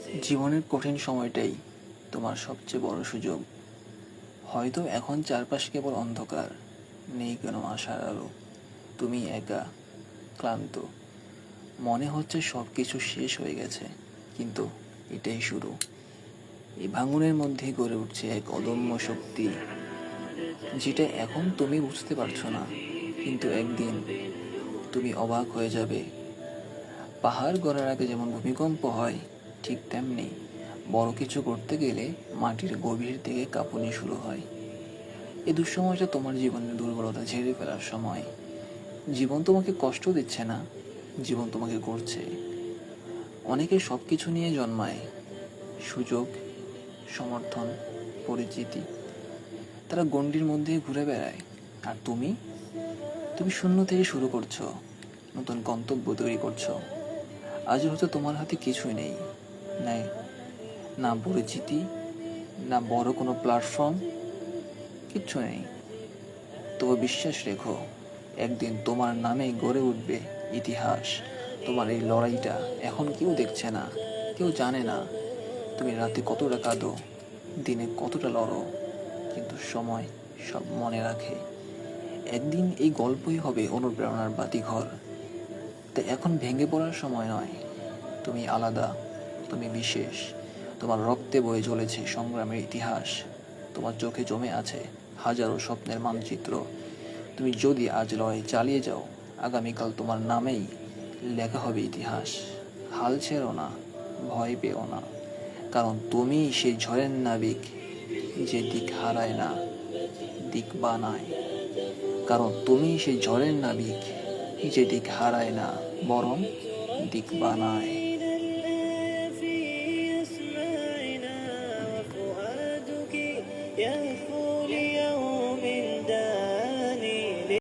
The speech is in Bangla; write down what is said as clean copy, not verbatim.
জীবনের কঠিন সময়টাই তোমার সবচেয়ে বড় সুযোগ। হয়তো এখন চারপাশে কেবল অন্ধকার, নেই কোনো আশার আলো। তুমি একা, ক্লান্ত, মনে হচ্ছে সব কিছু শেষ হয়ে গেছে, কিন্তু এটাই শুরু। এই ভাঙনের মধ্যে গড়ে উঠছে এক অদম্য শক্তি, যেটা এখন তুমি বুঝতে পারছো না, কিন্তু একদিন তুমি অবাক হয়ে যাবে। পাহাড় গড়ার আগে যেমন ভূমিকম্প হয়, ঠিক তেমনি বড় কিছু করতে গেলে মাটির গভীর থেকে কাঁপুনি শুরু হয়। এই দুঃসময়টা তোমার জীবনের দুর্বলতা ঝেড়ে ফেলার সময়। জীবন তোমাকে কষ্ট দিচ্ছে না, জীবন তোমাকে করছে। অনেকে সব কিছু নিয়ে জন্মায়, সুযোগ, সমর্থন, পরিচিতি, তারা গণ্ডির মধ্যে ঘুরে বেড়ায়। আর তুমি তুমি শূন্য থেকে শুরু করছো, নতুন গন্তব্য তৈরি করছো। আজ হয়তো তোমার হাতে কিছুই নেই, নাই, না পরিচিতি, না বড় কোনো প্ল্যাটফর্ম, কিচ্ছু নেই। তবে বিশ্বাস রেখো, একদিন তোমার নামে গড়ে উঠবে ইতিহাস। তোমার এই লড়াইটা এখন কেউ দেখছে না, কেউ জানে না তুমি রাতে কতটা কাঁদো, দিনে কতটা লড়ো, কিন্তু সময় সব মনে রাখে। একদিন এই গল্পই হবে অনুপ্রেরণার বাতিঘর। তাই এখন ভেঙে পড়ার সময় নয়। তুমি আলাদা, তুমি বিশেষ। তোমার রক্তে বয়ে চলেছে সংগ্রামের ইতিহাস। তোমার চোখে জমে আছে হাজারো স্বপ্নের মানচিত্র। তুমি যদি আজ লড়াই চালিয়ে যাও, আগামীকাল তোমার নামেই লেখা হবে ইতিহাস। হাল ছেড়ো না, ভয় পেও না, কারণ তুমি সেই ঝড়ের নাবিক, যে দিক হারায় না, দিক বানায়। কারণ তুমি সেই ঝড়ের নাবিক, যে দিক হারায় না, বরং দিক বানায়।